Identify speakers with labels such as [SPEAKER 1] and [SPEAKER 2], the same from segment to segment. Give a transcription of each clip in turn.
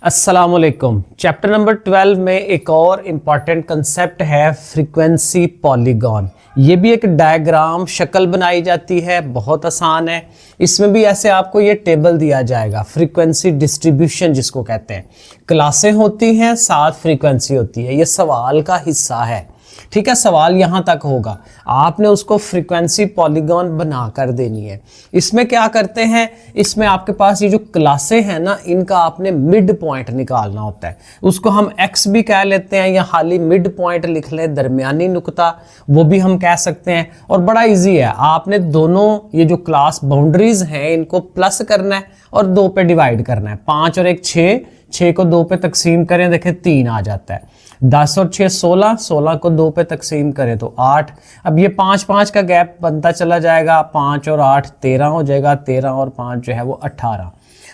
[SPEAKER 1] अस्सलामुअलैकुम। Chapter number 12 में एक और इम्पॉर्टेंट कंसेप्ट है फ्रीक्वेंसी पॉलीगॉन। ये भी एक डायग्राम शक्ल बनाई जाती है, बहुत आसान है। इसमें भी ऐसे आपको ये टेबल दिया जाएगा, फ्रीक्वेंसी डिस्ट्रीब्यूशन जिसको कहते हैं। क्लासें होती हैं, साथ फ्रीक्वेंसी होती है। ये सवाल का हिस्सा है, ठीक है। सवाल यहाँ तक होगा, आपने उसको फ्रीक्वेंसी पॉलीगॉन बना कर देनी है। इसमें क्या करते हैं, इसमें आपके पास ये जो क्लासें हैं ना, इनका आपने मिड पॉइंट निकालना होता है। उसको हम एक्स भी कह लेते हैं या खाली मिड पॉइंट लिख लें, दरमियानी नुक्ता, वो भी हम कह सकते हैं। और बड़ा इजी है, आपने दोनों ये जो क्लास बाउंड्रीज हैं इनको प्लस करना है और 2 पे डिवाइड करना है। 5 और 1 6, 6 को 2 पे तकसीम करें, देखें 3 आ जाता है। 10 और 6 16, 16 को 2 पे तकसीम करें तो 8। अब ये 5 5 का गैप बनता चला जाएगा, 5 और 8 13 हो जाएगा, 13 और 5 जो है वो 18।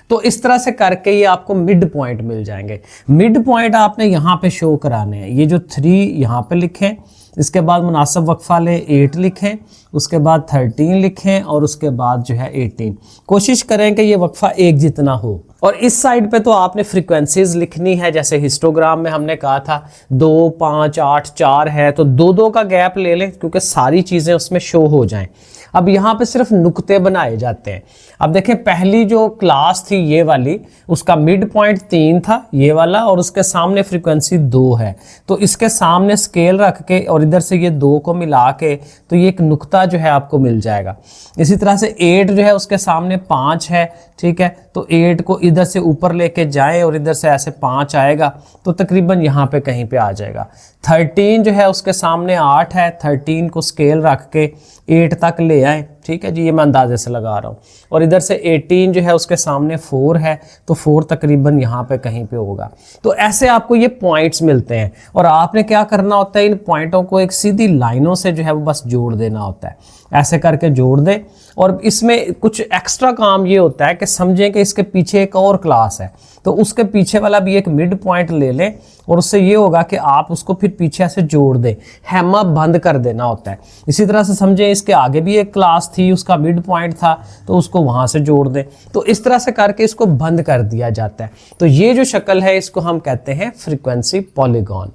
[SPEAKER 1] तो इस तरह से करके ये आपको मिड पॉइंट मिल जाएंगे। मिड पॉइंट आपने यहाँ पे शो कराने हैं। ये जो 3 यहाँ पे लिखें, इसके बाद मुनासिब वक्फा ले 8 लिखें, उसके बाद 13 लिखें और उसके बाद जो है 18। कोशिश करें कि ये वक्फा एक जितना हो। और इस साइड पे तो आपने फ्रीक्वेंसीज लिखनी है, जैसे हिस्टोग्राम में हमने कहा था 2 5 8 4 है, तो 2 का गैप ले लें क्योंकि सारी चीज़ें उसमें शो हो जाएं। अब यहाँ पे सिर्फ नुक्ते बनाए जाते हैं। अब देखें, पहली जो क्लास थी ये वाली, उसका मिड पॉइंट 3 था ये वाला, और उसके सामने फ्रीक्वेंसी 2 है। तो इसके सामने स्केल रख के और इधर से ये 2 को मिला के तो ये एक नुक्ता जो है आपको मिल जाएगा। इसी तरह से 8 जो है उसके सामने 5 है, ठीक है। तो 8 को इधर से ऊपर लेके जाएं और इधर से ऐसे 5 आएगा तो तकरीबन यहाँ पे कहीं पे आ जाएगा। 13 जो है उसके सामने 8 है, 13 को स्केल रख के 8 तक ले आए, ठीक है जी, ये मैं अंदाजे से लगा रहा हूँ। और इधर से 18 जो है उसके सामने 4 है, तो 4 तकरीबन यहाँ पे कहीं पे होगा। तो ऐसे आपको ये पॉइंट्स मिलते हैं और आपने क्या करना होता है, इन पॉइंटों को एक सीधी लाइनों से जो है वो बस जोड़ देना होता है। ऐसे करके जोड़ दें। और इसमें कुछ एक्स्ट्रा काम ये होता है कि समझें कि इसके पीछे एक और क्लास है, तो उसके पीछे वाला भी एक मिड पॉइंट ले लें और उससे ये होगा कि आप उसको फिर पीछे से जोड़ दें, हैमा बंद कर देना होता है। इसी तरह से समझें इसके आगे भी एक क्लास थी, उसका मिड पॉइंट था, तो उसको वहाँ से जोड़ दें। तो इस तरह से करके इसको बंद कर दिया जाता है। तो ये जो शक्ल है इसको हम कहते हैं फ्रीक्वेंसी पॉलीगॉन।